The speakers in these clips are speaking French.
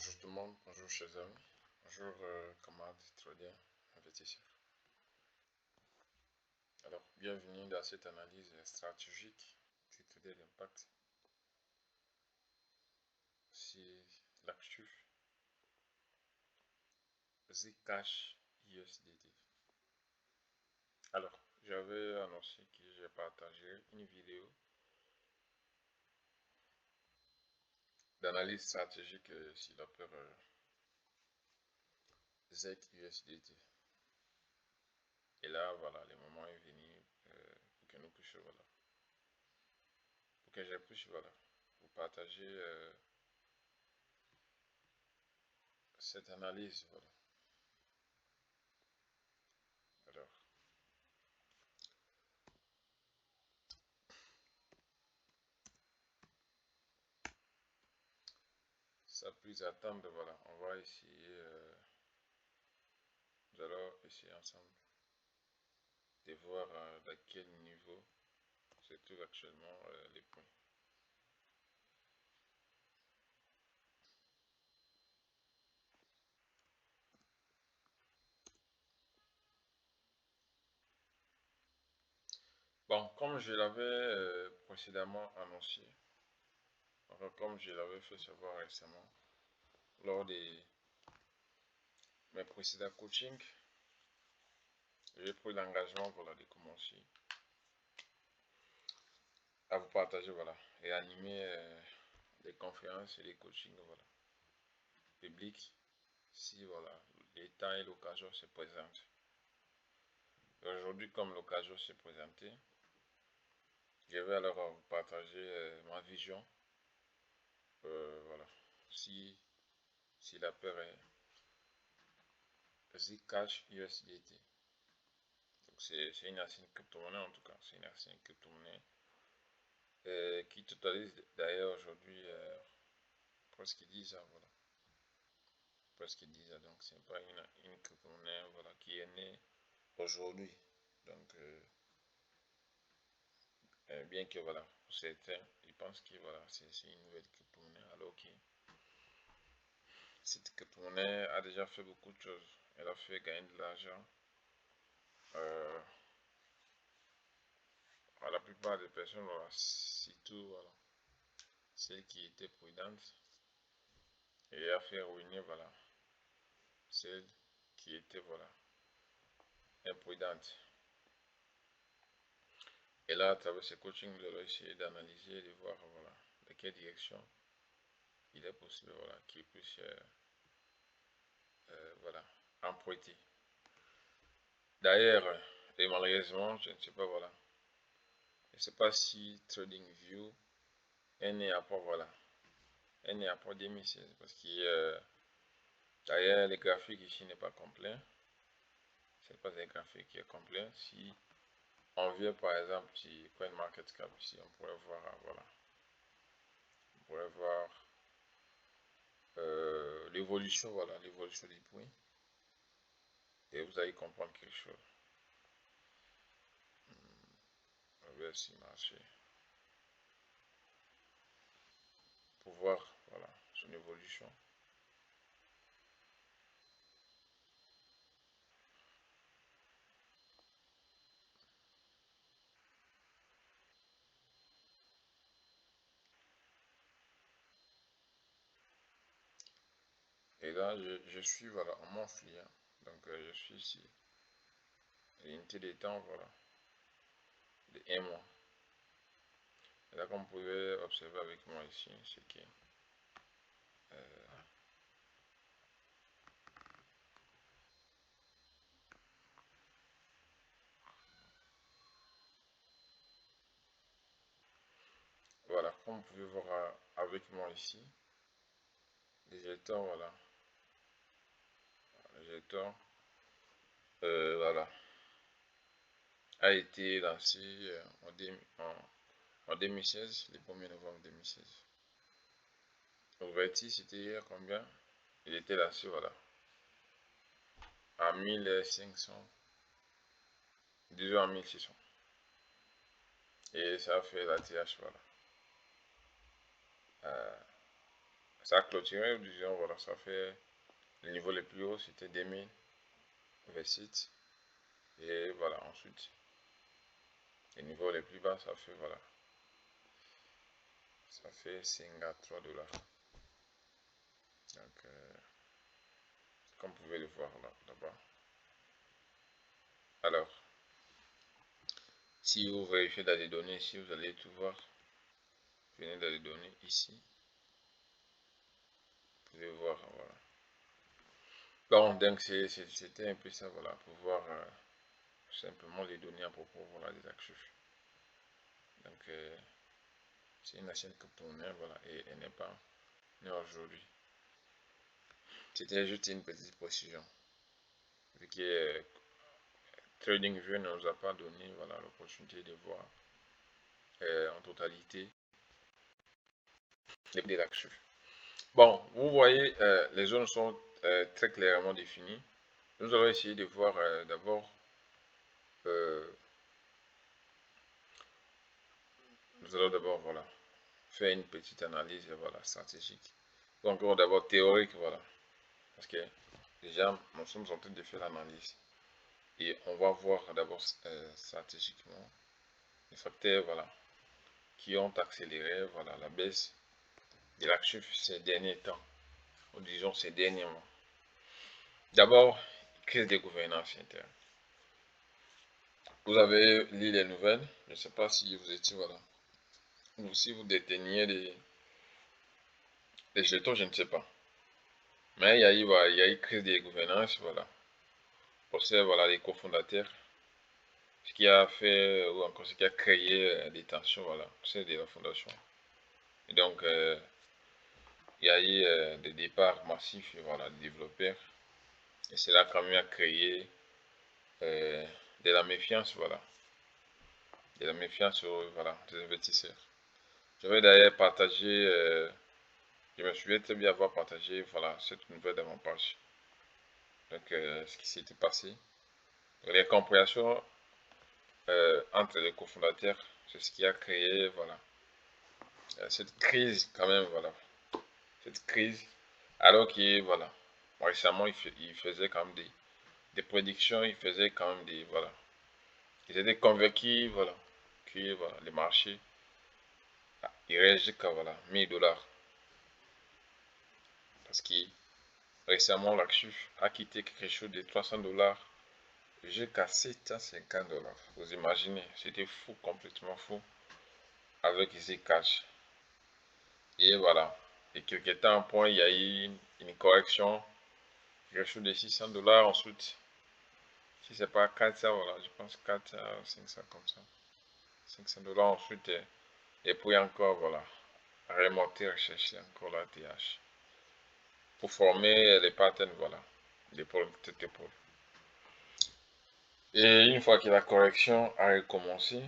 Bonjour tout le monde, bonjour chers amis, bonjour camarades traders, investisseurs. Alors, bienvenue dans cette analyse stratégique du trader d'impact sur l'actif Zcash USDT. Alors, j'avais annoncé que j'ai partagé une vidéo d'analyse stratégique sur la paire ZUSDT. Et là, voilà, le moment est venu pour que nous puissions, voilà, pour que je puisse, voilà, vous partager cette analyse, voilà. Alors, sans plus attendre, voilà, on va essayer, nous allons essayer ensemble de voir à quel niveau se trouvent actuellement les points. Bon, comme je l'avais précédemment annoncé, enfin, comme je l'avais fait savoir récemment, lors de mes précédents coachings, j'ai pris l'engagement, voilà, de commencer à vous partager, voilà, et animer des conférences et des coachings, voilà, publics, si, voilà, les temps et l'occasion se présentent. Aujourd'hui, comme l'occasion s'est présentée, je vais alors vous partager ma vision, voilà, si la paire est Zcash USDT. Donc c'est une ancienne crypto-monnaie, en tout cas, c'est une ancienne crypto-monnaie qui totalise d'ailleurs aujourd'hui presque 10 ans, voilà, presque 10 ans. Donc c'est pas une crypto-monnaie, voilà, qui est née aujourd'hui. Donc bien que, voilà, pour certains, ils pensent que, voilà, c'est une nouvelle crypto-monnaie, alors que cette crypto-monnaie a déjà fait beaucoup de choses. Elle a fait gagner de l'argent à la plupart des personnes, voilà, surtout, voilà, celles qui étaient prudentes, et a fait ruiner, voilà, celles qui étaient, voilà, imprudentes. Et là, à travers ce coaching, je vais essayer d'analyser, de voir, voilà, de quelle direction il est possible, voilà, qu'il puisse, voilà, emprunter. D'ailleurs, et malheureusement, je ne sais pas, voilà, je ne sais pas si TradingView est né après, voilà, est né après 2016, parce que d'ailleurs, le graphique ici n'est pas complet. Ce n'est pas un graphique qui est complet. Si on vient par exemple sur CoinMarketCap, ici, on pourrait voir, voilà, on pourrait voir l'évolution, voilà, l'évolution des points. Et vous allez comprendre quelque chose. On va essayer de marcher pour voir, voilà, son évolution. Et là, je suis, voilà, en monthly, hein. Donc je suis ici. L'unité des temps, voilà, de 1 mois. Et là, comme vous pouvez observer avec moi ici, c'est que voilà, comme vous pouvez voir avec moi ici, les jetons, voilà, les jetons, voilà, a été lancé en 2016, le 1er novembre 2016. L'ouverture, c'était hier combien? Il était lancé, voilà, à 1500, disons à 1600. Et ça a fait la TH, voilà, Ça a clôturé, disons, voilà, ça fait le niveau le plus haut, c'était 2027. Et voilà, ensuite, le niveau le plus bas, ça fait, voilà, ça fait 53 dollars. Donc, comme vous pouvez le voir là-bas. Alors, si vous vérifiez dans les données ici, vous allez tout voir. Venez dans les données ici. Vous pouvez voir, voilà. Bon, donc c'était un peu ça, voilà, pour voir simplement les données à propos, voilà, des actifs. Donc, c'est une chaîne camerounaise, voilà, et elle n'est pas née aujourd'hui. C'était juste une petite précision. Vu que TradingView ne nous a pas donné, voilà, l'opportunité de voir en totalité les actifs. Bon, vous voyez, les zones sont très clairement définies. Nous allons essayer de voir d'abord, nous allons d'abord, voilà, faire une petite analyse, voilà, stratégique. Donc, d'abord théorique, voilà, parce que déjà, nous sommes en train de faire l'analyse. Et on va voir d'abord stratégiquement les facteurs, voilà, qui ont accéléré, voilà, la baisse de l'actif ces derniers temps, ou disons ces derniers mois. D'abord, crise de gouvernance interne. Vous avez lu les nouvelles, je ne sais pas si vous étiez, voilà, ou si vous déteniez les jetons, je ne sais pas. Mais voilà, il y a eu crise de gouvernance, voilà. Pour ça, voilà, les cofondateurs, ce qui a fait, ou encore ce qui a créé des tensions, voilà, c'est de la fondation. Et donc, il y a eu des départs massifs, voilà, des développeurs. Et cela a quand même créé de la méfiance, voilà. De la méfiance sur, voilà, des investisseurs. Je vais d'ailleurs partager, je me souviens très bien avoir partagé, voilà, cette nouvelle dans mon page. Donc, ce qui s'était passé. Les compréhensions entre les cofondateurs, c'est ce qui a créé, voilà, cette crise quand même, voilà. Cette crise, alors qu'il, voilà, récemment, il faisait quand même des prédictions, il faisait quand même des, voilà, ils étaient convaincus, voilà, que, voilà, les marchés, il irait jusqu'à, voilà, 1000 dollars. Parce que récemment, l'actif a quitté quelque chose de 300 dollars jusqu'à 750 dollars. Vous imaginez, c'était fou, complètement fou, avec Zcash. Et voilà. Et quelques temps après, il y a eu une correction, quelque chose de 600 dollars ensuite. Si c'est pas 400, voilà, je pense 400, 500 comme ça. 500 dollars ensuite. Et puis encore, voilà, remonter, rechercher encore la TH. Pour former les patterns, voilà, l'épaule, tête épaule. Et une fois que la correction a recommencé,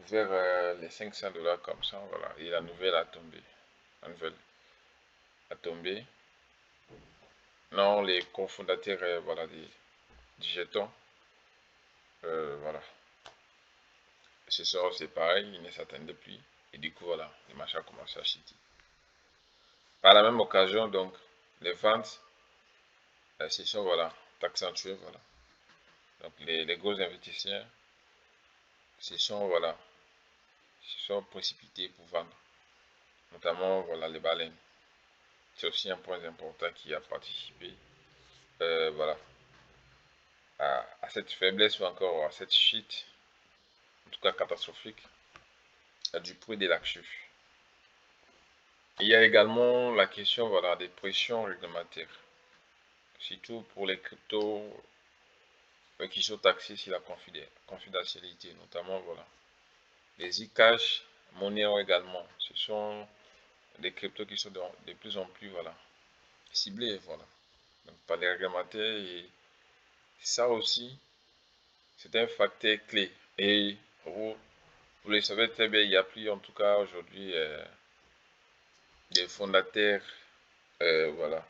vers les 500 dollars comme ça, voilà, et la nouvelle a tombé. La nouvelle a tombé. Non, les cofondateurs, voilà, du jeton, voilà, ce soir c'est pareil, ils ne s'attendaient plus. Et du coup, voilà, le marché a commencé à chuter. Par la même occasion, donc, les ventes se sont, voilà, accentuées, voilà. Donc, les gros investisseurs se sont, voilà, se sont précipités pour vendre, notamment, voilà, les baleines. C'est aussi un point important qui a participé, voilà, à cette faiblesse ou encore à cette chute, en tout cas catastrophique, du prix de l'actif. Il y a également la question, voilà, des pressions réglementaires, surtout pour les cryptos qui sont taxés sur la confidentialité, notamment, voilà, les e-cash, Monero également. Ce sont des cryptos qui sont de plus en plus, voilà, ciblés, voilà, donc par les réglementaires. Et ça aussi, c'est un facteur clé. Et vous le savez très bien, il n'y a plus, en tout cas aujourd'hui, des fondateurs, voilà,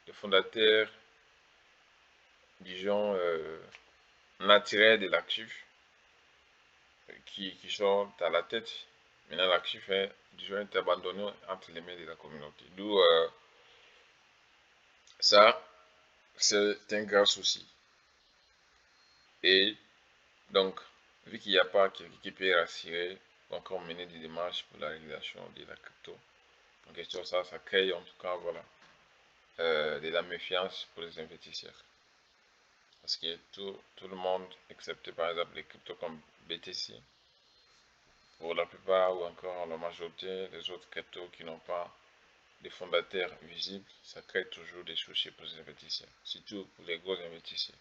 des fondateurs, disons, naturels de l'actif qui sont à la tête Maintenant, l'actif est déjà abandonné entre les mains de la communauté. D'où ça, c'est un grand souci. Et donc, vu qu'il n'y a pas quelqu'un qui peut rassurer ou encore mener des démarches pour la réalisation de la crypto, en question, ça crée en tout cas, voilà, de la méfiance pour les investisseurs. Parce que tout le monde, excepté par exemple les cryptos comme BTC, pour la plupart ou encore la majorité des autres cryptos qui n'ont pas de fondateurs visibles, ça crée toujours des soucis pour les investisseurs, surtout pour les gros investisseurs.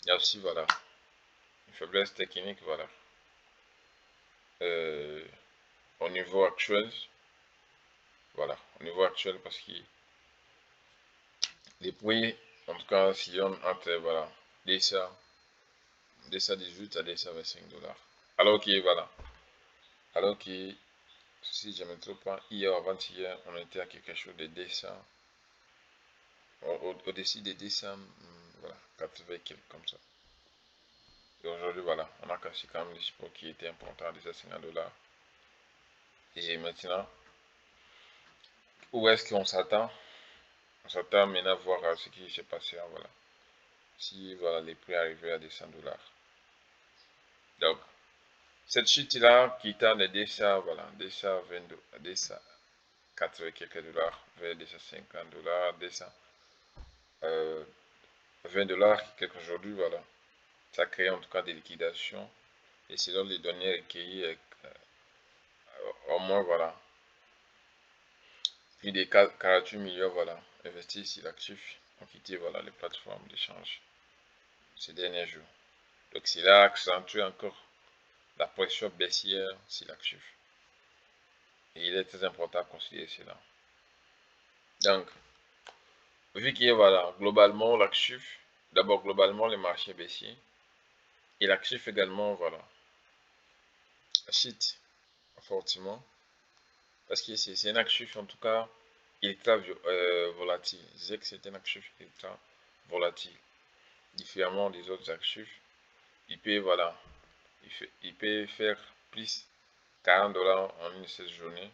Il y a aussi, voilà, une faiblesse technique, voilà. Au niveau actuel, voilà, au niveau actuel, parce que les prix, en tout cas, sillonnent entre, voilà, DSA 18 à DSA 25 $. Alors que, voilà, alors que, si je ne me trompe pas, hier ou avant-hier, on était à quelque chose de DSA, au-dessus des DSA, voilà, 80 quelques comme ça. Et aujourd'hui, voilà, on a cassé quand même les supports qui étaient importants à déjà 50 $. Et maintenant, où est-ce qu'on s'attend? On s'attend maintenant à voir ce qui s'est passé, voilà. Si voilà, les prix arrivaient à des 100 $. Donc, cette chute-là qui tend de DSA, voilà, DSA 22, DSA 80 quelques dollars vers DSA 50 $, DSA 20 $ quelques aujourd'hui, voilà. Ça crée en tout cas des liquidations. Et selon les données recueillies, au moins, voilà, plus de 48 millions, voilà, investis sur l'actif ont quitté, voilà, les plateformes d'échange ces derniers jours. Donc, cela accentue encore la pression baissière sur l'actif. Et il est très important à considérer cela. Donc, vu qu'il y a, voilà, globalement, l'actif, d'abord, globalement, les marchés baissiers, et l'actif également, voilà, chute fortement, parce que c'est un actif, en tout cas, ultra volatile. Je disais que c'est un actif ultra volatile. Différemment des autres actifs, il peut, voilà, il peut faire plus 40 $ en une seule journée,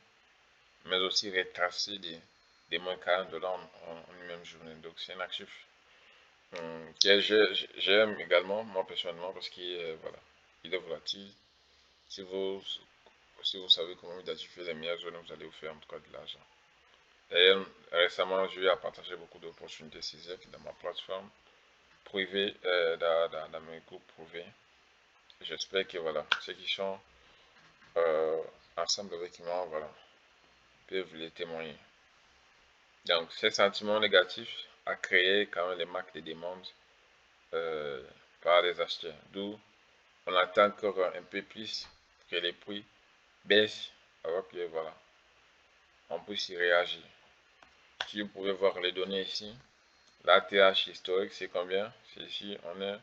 mais aussi retracer des moins 40 $ en une même journée. Donc, c'est un actif que j'aime également, moi personnellement, parce qu'il voilà, il est volatile. Si vous, si vous savez comment identifier les meilleures zones, vous allez vous faire en tout cas de l'argent. D'ailleurs, récemment, j'ai eu à partager beaucoup d'opportunités CISEC dans ma plateforme privée, dans mes groupes privés. J'espère que voilà, ceux qui sont ensemble avec moi, voilà, peuvent les témoigner. Donc, ces sentiments négatifs a créé quand même les marques de demande par les acheteurs. D'où on attend encore un peu plus que les prix baissent alors que voilà, on puisse y réagir. Si vous pouvez voir les données ici, l'ATH historique c'est combien? C'est ici, on est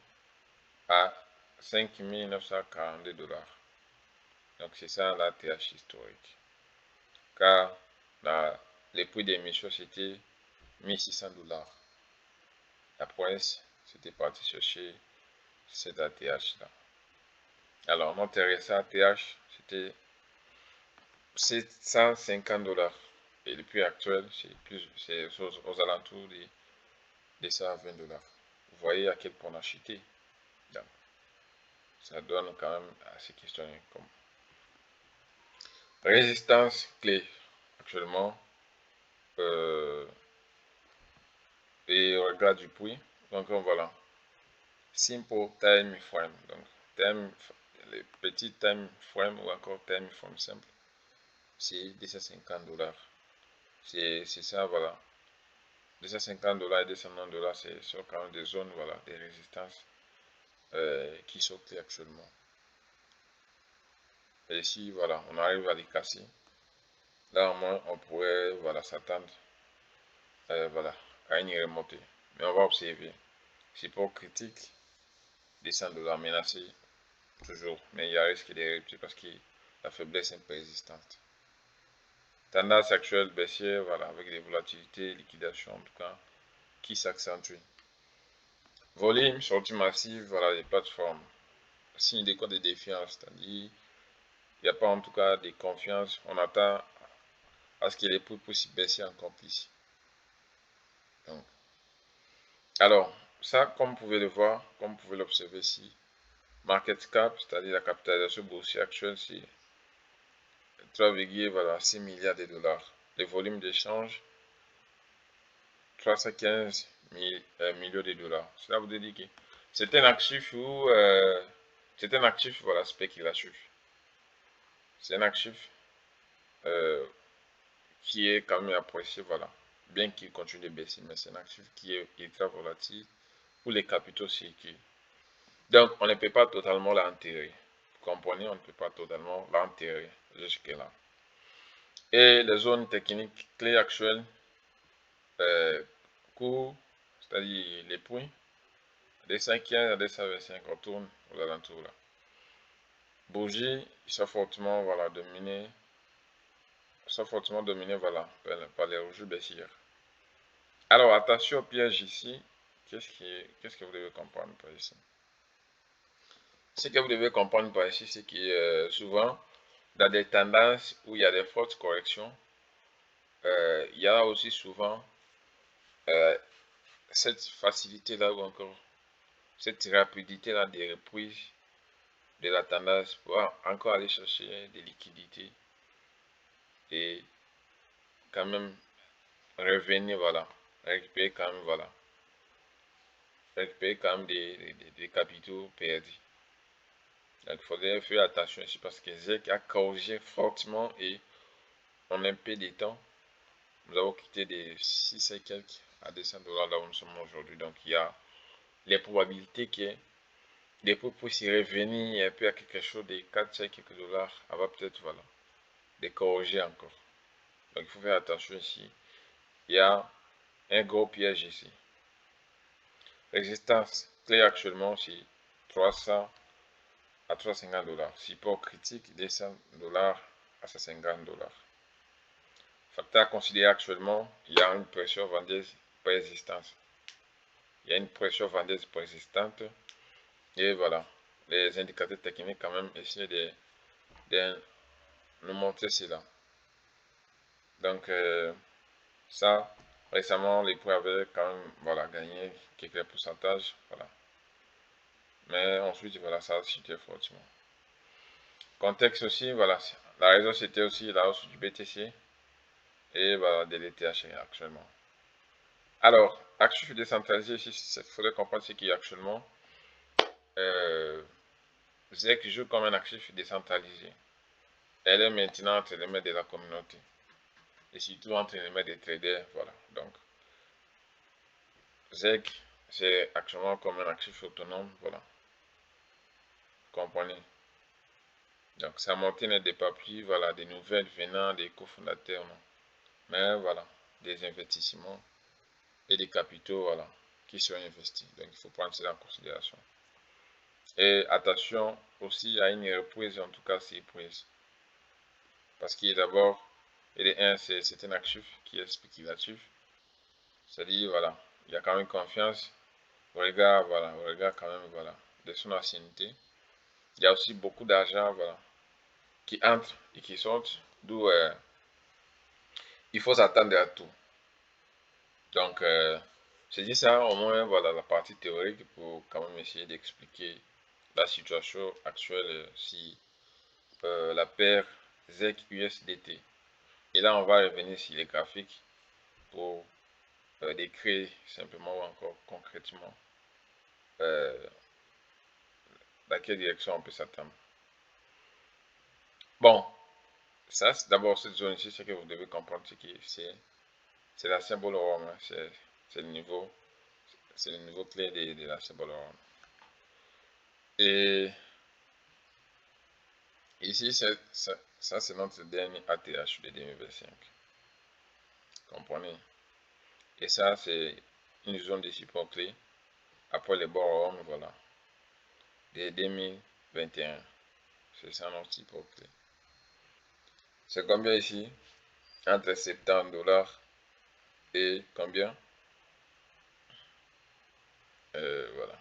à 5 942 $. Donc c'est ça l'ATH historique. Car les prix d'émission c'était 1600 $. La presse c'était parti chercher cette ATH là. Alors notre RSA ATH c'était 750 $. Et le prix actuel, c'est aux alentours de 120 $. Vous voyez à quel point on a chuté. Donc, ça donne quand même à se questionner. Comme résistance clé actuellement. Et au regard du prix. Donc voilà. Simple time frame. Donc les petits time frame ou encore time frame simple. C'est 250 $. C'est ça, voilà. 250 $ et 290 $, c'est sur quand même des zones, voilà, des résistances qui sont clés actuellement. Et si, voilà, on arrive à les casser, là au moins on pourrait, voilà, s'attendre, voilà, à une remontée. Mais on va observer. Support critique, des 100 $ menacés, toujours, mais il y a risque de rupture parce que la faiblesse est persistante. Tendance actuelle baissière, voilà, avec des volatilités, liquidations en tout cas, qui s'accentuent. Volume, sortie massive, voilà, les plateformes. Signe des codes de défiance, c'est-à-dire Il n'y a pas en tout cas de confiance. On attend à ce que les prix puissent baisser encore plus. Donc, alors, ça, comme vous pouvez le voir, comme vous pouvez l'observer ici, market cap, c'est-à-dire la capitalisation boursière actuelle, c'est 3,6 milliards de dollars. Le volume d'échange, 315 millions de dollars. Cela vous dit que c'est un actif où c'est un actif voilà, spéculatif. C'est un actif qui est quand même apprécié, voilà. Bien qu'il continue de baisser, mais c'est un actif qui est ultra volatile où les capitaux circulent. Donc, on ne peut pas totalement l'enterrer. Vous comprenez, on ne peut pas totalement l'enterrer jusque-là. Et les zones techniques clés actuelles, cours, c'est-à-dire les points, des 5e à des 125, on tourne aux alentours là. Bougie, ils sont fortement voilà, dominés, voilà, par les rouges baissières. Alors, attention au piège ici. Qu'est-ce que vous devez comprendre par ici? Ce que vous devez comprendre par ici, c'est que souvent, dans des tendances où il y a des fortes corrections, il y a aussi souvent cette facilité-là ou encore cette rapidité-là des reprises de la tendance pour encore aller chercher des liquidités et quand même revenir, voilà, récupérer quand même, voilà, récupérer quand même des capitaux perdus. Donc il faudrait faire attention ici parce que ZEC a corrigé fortement et en un peu de temps, nous avons quitté des 6 et quelques à 200 dollars là où nous sommes aujourd'hui. Donc il y a les probabilités que des prix puissent revenir un peu à quelque chose de 4 et quelques dollars avant peut-être voilà, de corriger encore. Donc il faut faire attention ici. Il y a un gros piège ici. Résistance clé actuellement c'est 300 à 350 dollars. Support critique 200 dollars à 150 dollars. Facteur à considérer actuellement, il y a une pression vendeuse persistante. Il y a une pression vendeuse persistante. Et voilà, les indicateurs techniques quand même essaient de nous montrer cela. Donc ça, récemment, les prix avaient quand même voilà, gagné quelques pourcentages. Voilà. Mais ensuite, voilà, ça a chuté fortement. Contexte aussi, voilà, la raison c'était aussi la hausse du BTC et voilà, de l'ETH actuellement. Alors, actif décentralisé, ici, il faudrait comprendre ce qu'il y a actuellement. ZEC joue comme un actif décentralisé. Elle est maintenant entre les mains de la communauté. Et surtout entre les mains des traders. Voilà. Donc, ZEC, c'est actuellement comme un actif autonome. Voilà. Vous comprenez? Donc, sa montée ne dépend plus voilà, des nouvelles venant des cofondateurs. Non. Mais voilà, des investissements et des capitaux voilà, qui sont investis. Donc, il faut prendre cela en considération. Et attention aussi à une reprise, en tout cas, c'est prise. Parce qu'il est d'abord, c'est un actif qui est spéculatif. C'est-à-dire, voilà, il y a quand même confiance au regard, voilà, au regard quand même, voilà, de son ancienneté. Il y a aussi beaucoup d'argent, voilà, qui entre et qui sort, d'où il faut s'attendre à tout. Donc, c'est dit ça, au moins, voilà, la partie théorique pour quand même essayer d'expliquer la situation actuelle si la paire ZEC-USDT. Et là, on va revenir sur les graphiques pour décrire simplement ou encore concrètement dans quelle direction on peut s'attendre. Bon, ça, d'abord, cette zone ici, ce que vous devez comprendre, c'est que c'est la symbole rome, hein, c'est le niveau clé de la symbole rome. Et ici, ça c'est notre dernier ATH de 2025. Comprenez? Et ça, c'est une zone de support clé après les bords rome, voilà, de 2021. C'est ça notre support clé. C'est combien ici? Entre 70 dollars et combien? Voilà.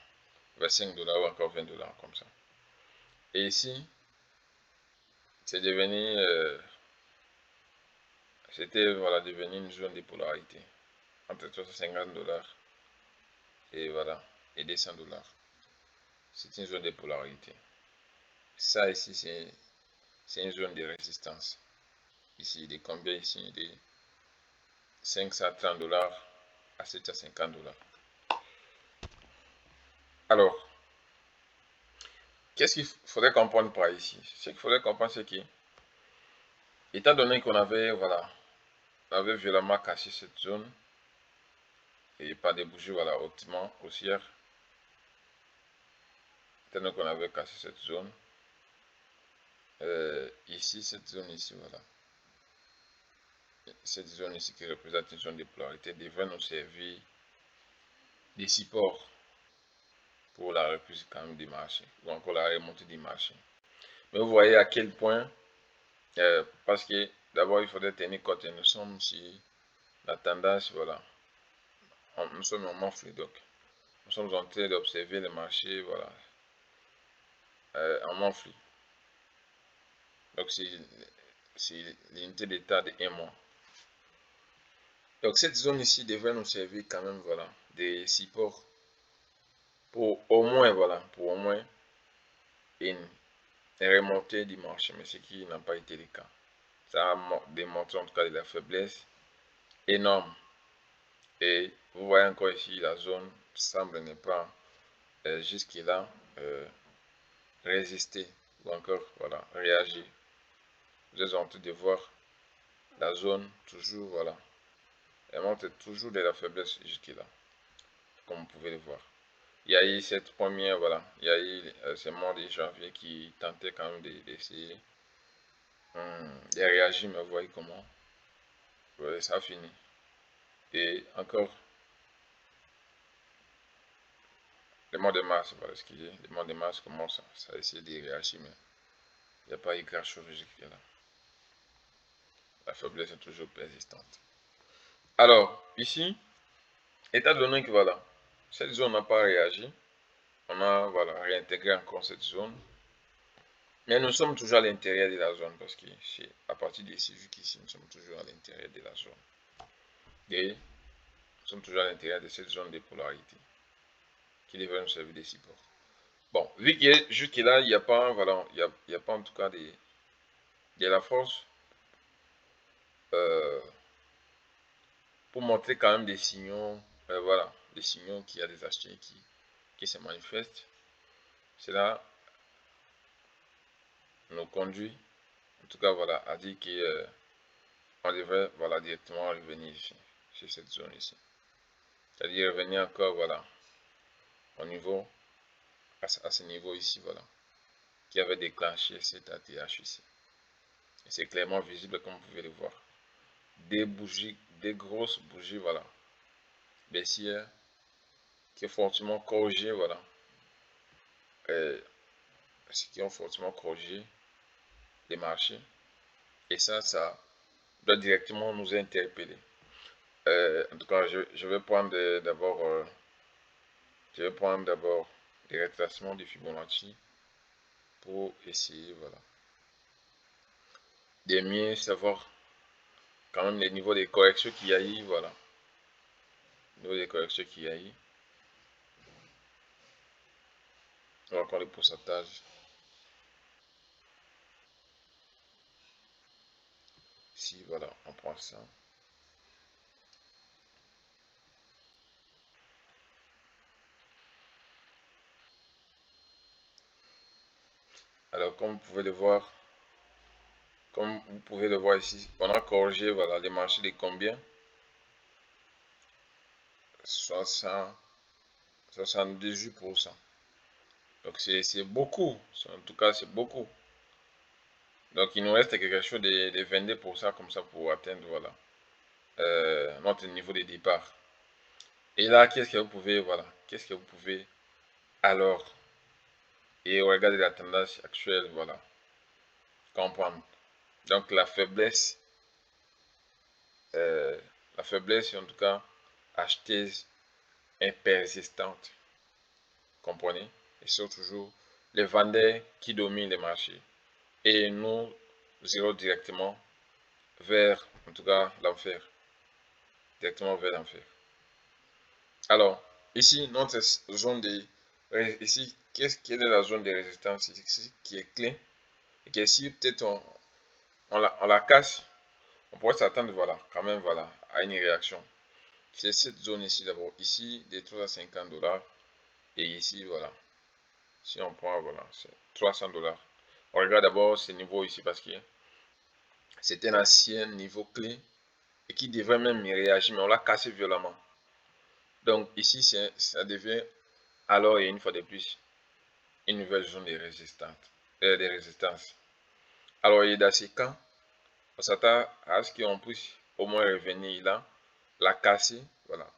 25 dollars ou encore 20 dollars comme ça. Et ici, c'est devenu, c'était voilà, devenu une zone de polarité entre 350 dollars et voilà, et 200 dollars. C'est une zone de polarité. Ça ici, c'est une zone de résistance. Ici, il est combien ici? Il est 530 dollars à 750 dollars. Alors, qu'est-ce qu'il faudrait comprendre par ici? Ce qu'il faudrait comprendre, c'est que, étant donné qu'on avait, voilà, on avait violemment cassé cette zone, et pas des bougies, voilà, hautement haussières, étant donné qu'on avait cassé cette zone, ici, cette zone ici, voilà, cette zone ici qui représente une zone de polarité devrait nous servir des supports pour la reprise quand même du marché, ou encore la remontée du marché. Mais vous voyez à quel point, parce que d'abord il faudrait tenir compte, nous sommes sur la tendance, voilà, nous sommes en monthly, donc nous sommes en train d'observer le marché, voilà, en monthly. Donc c'est l'unité d'état de 1 mois. Donc cette zone ici devrait nous servir quand même, voilà, des supports pour au moins, voilà, pour au moins une remontée du marché, mais ce qui n'a pas été le cas. Ça a démontré en tout cas de la faiblesse énorme. Et vous voyez encore ici, la zone semble ne pas jusque-là résister ou encore voilà, réagir. Vous êtes en train de voir la zone toujours, voilà, elle montre toujours de la faiblesse jusque-là, comme vous pouvez le voir. Il y a eu cette première, voilà, il y a eu ce mois de janvier qui tentait quand même d'essayer de réagir, mais vous voyez comment ça a fini. Et encore, le mois de mars, voilà, excusez, le mois de mars commence, ça a essayé de réagir, mais il n'y a pas eu grand chose jusque-là. La faiblesse est toujours persistante. Alors, ici, étant donné que voilà, cette zone n'a pas réagi, on a voilà, réintégré encore cette zone. Mais nous sommes toujours à l'intérieur de la zone parce que c'est à partir d'ici jusqu'ici, nous sommes toujours à l'intérieur de la zone. Et nous sommes toujours à l'intérieur de cette zone de polarité qui devrait nous servir de support. Bon, vu que jusque-là, il n'y a pas, voilà, il y a pas en tout cas de la force pour montrer quand même des signaux, voilà, des signaux qu'il y a des acheteurs qui se manifestent. Cela nous conduit, en tout cas, voilà, à dire qu'on devrait, voilà, directement revenir ici, sur cette zone ici. C'est-à-dire revenir encore, voilà, au niveau, à ce niveau ici, voilà, qui avait déclenché cet ATH ici. Et c'est clairement visible comme vous pouvez le voir. Des bougies, des grosses bougies, voilà, baissières, qui ont fortement corrigé, voilà, qui ont fortement corrigé les marchés. Et ça doit directement nous interpeller. En tout cas, je vais prendre d'abord des retracements du Fibonacci pour essayer, voilà, de mieux savoir quand même les niveaux de corrections qu'il y a eu, voilà, les niveaux de corrections qu'il y a eu. On va prendre le pourcentage. Si, voilà, on prend ça. Alors, comme vous pouvez le voir ici, on a corrigé, voilà, les marchés de combien? 78%. Donc, c'est beaucoup. En tout cas, c'est beaucoup. Donc, il nous reste quelque chose de 22% comme ça pour atteindre, voilà, notre niveau de départ. Et là, qu'est-ce que vous pouvez, voilà, qu'est-ce que vous pouvez alors, et regarder la tendance actuelle, voilà, comprendre. Donc, la faiblesse, en tout cas, acheteuse est persistante, comprenez? Et ce sont toujours les vendeurs qui dominent les marchés. Et nous, nous irons directement vers, en tout cas, l'enfer. Directement vers l'enfer. Alors, ici, notre zone de... Ici, quelle est la zone de résistance ici, qui est clé? Et que si peut-être on la casse, on pourrait s'attendre, voilà, quand même, voilà, à une réaction. C'est cette zone ici d'abord. Ici, des 350 $. Et ici, voilà. Si on prend, voilà, c'est 300 $. On regarde d'abord ce niveau ici parce que c'est un ancien niveau clé et qui devrait même réagir, mais on l'a cassé violemment. Donc ici, ça devient alors et une fois de plus une nouvelle zone de résistance. Alors, et dans ces cas, on s'attend à ce qu'on puisse au moins revenir là, la casser, voilà,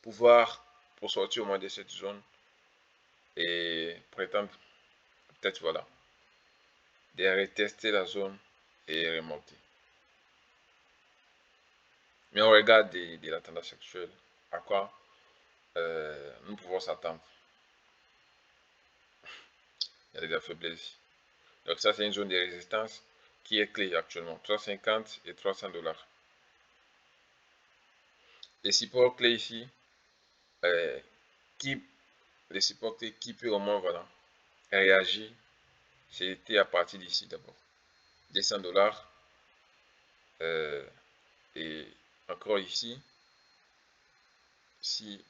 pouvoir pour sortir au moins de cette zone et prétendre peut-être, voilà, de retester la zone et remonter. Mais on regarde de la tendance actuelle, à quoi nous pouvons s'attendre. Il y a des faiblesses. Donc ça, c'est une zone de résistance qui est clé actuellement. 350 et 300 $. Les supports clés ici, les supports clés qui peut au moins, voilà, réagir, c'était à partir d'ici d'abord. Des 100 $. Et encore ici,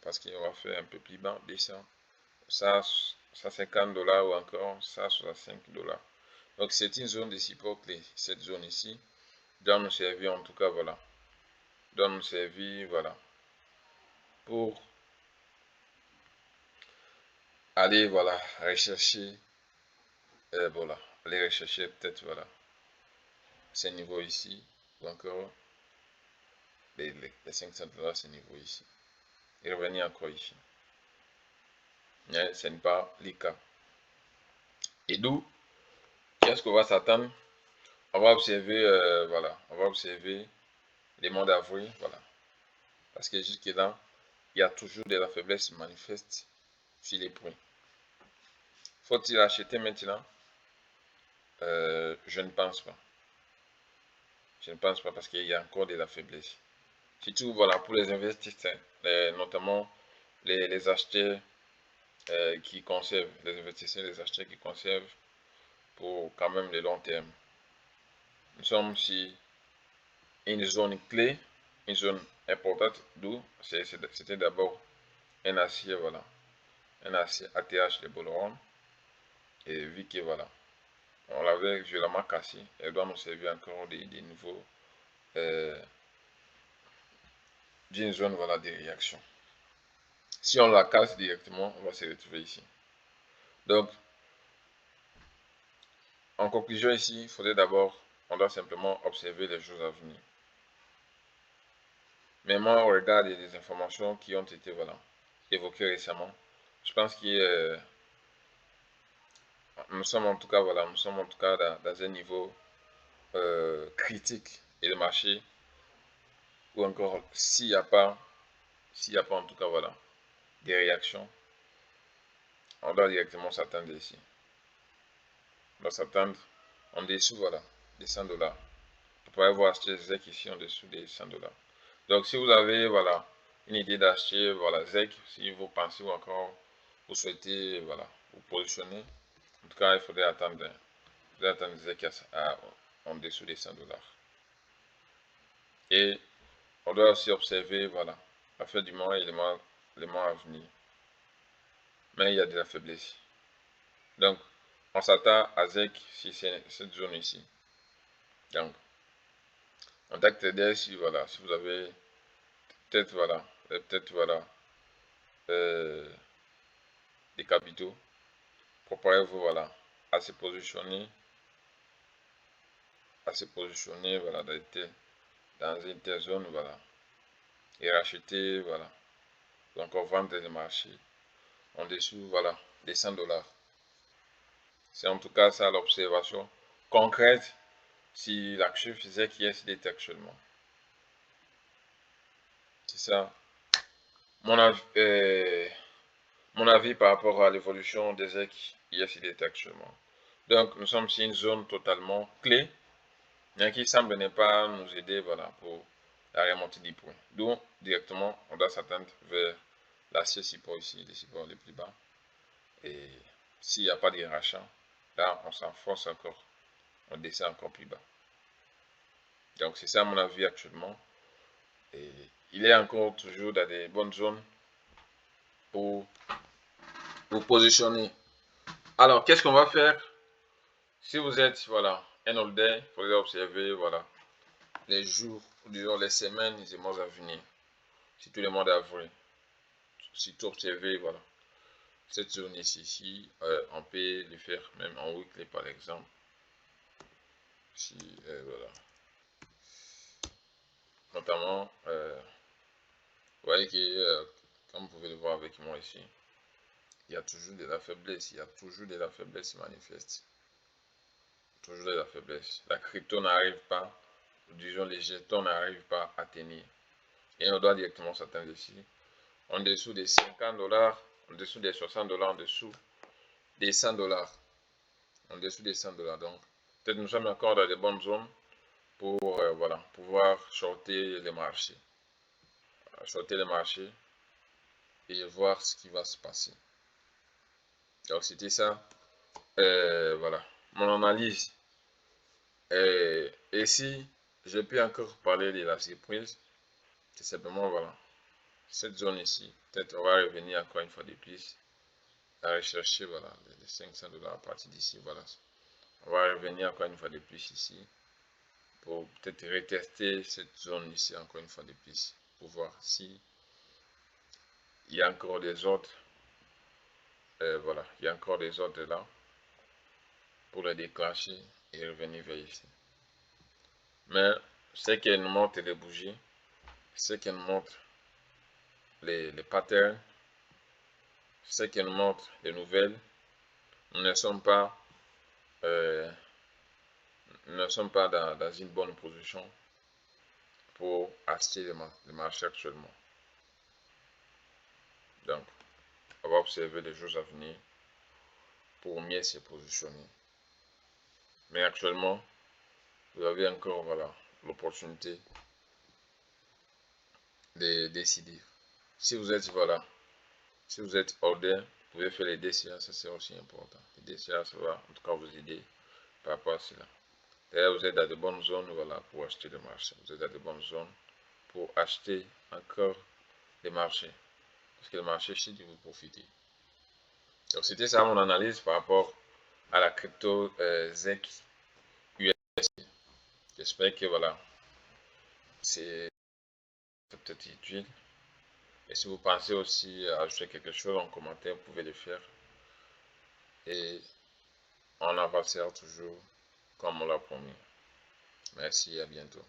parce qu'on va faire un peu plus bas, descend, 150 $ ou encore 165 $. Donc c'est une zone de support clé. Cette zone ici doit nous servir, en tout cas, voilà, doit nous servir, voilà, pour aller, voilà, rechercher, voilà, aller rechercher peut-être, voilà, ces niveaux ici, ou encore les 500 $, ces niveaux ici, et revenir encore ici. Mais ce n'est pas le cas. Et d'où, qu'est-ce qu'on va s'attendre? On va observer, voilà, on va observer les mois d'avril, voilà. Parce que jusque-là, il y a toujours de la faiblesse manifeste sur les points. Faut-il acheter maintenant? Je ne pense pas. Je ne pense pas parce qu'il y a encore de la faiblesse. Surtout, voilà, pour les investisseurs, notamment les acheteurs qui conservent, les investisseurs, les acheteurs qui conservent pour quand même le long terme. Nous sommes sur une zone clé, une zone importante, d'où c'était d'abord un acier, voilà, un acier ATH de Bolleron. Et vu que voilà, on l'avait violemment cassé, elle doit nous servir encore des niveaux d'une zone, voilà, de réaction. Si on la casse directement, on va se retrouver ici. Donc, en conclusion ici, il faudrait d'abord, on doit simplement observer les choses à venir. Mais moi, on regarde des informations qui ont été, voilà, évoquées récemment. Je pense que nous sommes en tout cas, voilà, nous sommes en tout cas dans un niveau critique et le marché, ou encore s'il n'y a pas en tout cas, voilà, des réactions, on doit directement s'attendre ici. On doit s'attendre en dessous, voilà, des 100 $. Vous pouvez voir acheter ZEC ici en dessous des 100 $. Donc si vous avez, voilà, une idée d'acheter, voilà, ZEC, si vous pensez ou encore vous souhaitez, voilà, vous positionner, en tout cas il faudrait attendre ZEC en dessous des 100 $. Et on doit aussi observer, voilà, la fin du mois et les mois à venir. Mais il y a de la faiblesse. Donc, on s'attend à ZEC si c'est cette zone ici. Donc, en tant que trader, si, voilà, si vous avez peut-être, voilà, des capitaux, préparez-vous, voilà, à se positionner, voilà, dans une telle zone, voilà, et racheter, voilà, ou encore vendre les marchés en dessous, voilà, des 100 $. C'est en tout cas ça l'observation concrète si l'action faisait qui est actuellement. C'est ça mon avis par rapport à l'évolution des EC ISIDT actuellement. Donc nous sommes sur une zone totalement clé mais qui semble ne pas nous aider voilà, pour la remontée du point. Donc, directement, on doit s'attendre vers l'acier support ici, les supports les plus bas. Et s'il n'y a pas de rachat, là, on s'enfonce encore, on descend encore plus bas. Donc, c'est ça mon avis actuellement. Et il est encore toujours dans des bonnes zones pour positionner. Alors, qu'est-ce qu'on va faire? Si vous êtes, voilà, un holder, il faudrait observer, voilà, les jours, ou disons les semaines et les mois à venir. Si tout le mois d'avril, si tout observer, voilà, cette zone ici, on peut le faire même en weekly par exemple. Si, voilà. Notamment, vous voyez que, comme vous pouvez le voir avec moi ici, il y a toujours de la faiblesse, il y a toujours de la faiblesse manifeste. Toujours de la faiblesse. La crypto n'arrive pas, disons les jetons n'arrivent pas à tenir. Et on doit directement s'attendre ici. En dessous des 50 $, en dessous des 60 $, en dessous des 100 $. En dessous des 100 $. Donc, peut-être nous sommes encore dans des bonnes zones pour voilà, pouvoir shorter les marchés. Shorter les marchés et voir ce qui va se passer. Donc, c'était ça. Voilà, mon analyse. Et si je peux encore parler de la surprise, c'est simplement, voilà, cette zone ici, peut-être on va revenir encore une fois de plus à rechercher, voilà, les 500 $ à partir d'ici, voilà. On va revenir encore une fois de plus ici pour peut-être retester cette zone ici encore une fois de plus pour voir si il y a encore des ordres. Voilà, il y a encore des ordres là pour les déclencher et revenir vers ici. Mais ce qu'elle nous montre les bougies, ce qu'elle nous montre les patterns, ce qu'elle nous montre les nouvelles, nous ne sommes pas, dans une bonne position pour acheter le marché actuellement. Donc, on va observer les jours à venir pour mieux se positionner. Mais actuellement, vous avez encore voilà, l'opportunité de décider. Si vous êtes voilà, si vous êtes holder, vous pouvez faire les DCA, ça c'est aussi important. Les DCA, ça va en tout cas vous aider par rapport à cela. D'ailleurs, vous êtes dans de bonnes zones voilà, pour acheter le marché. Vous êtes dans de bonnes zones pour acheter encore des marchés. Parce que le marché chute, vous profitez. Donc, c'était ça mon analyse par rapport à la crypto ZEC USD. J'espère que voilà, c'est peut-être utile. Et si vous pensez aussi à ajouter quelque chose en commentaire, vous pouvez le faire. Et on avancera toujours comme on l'a promis. Merci et à bientôt.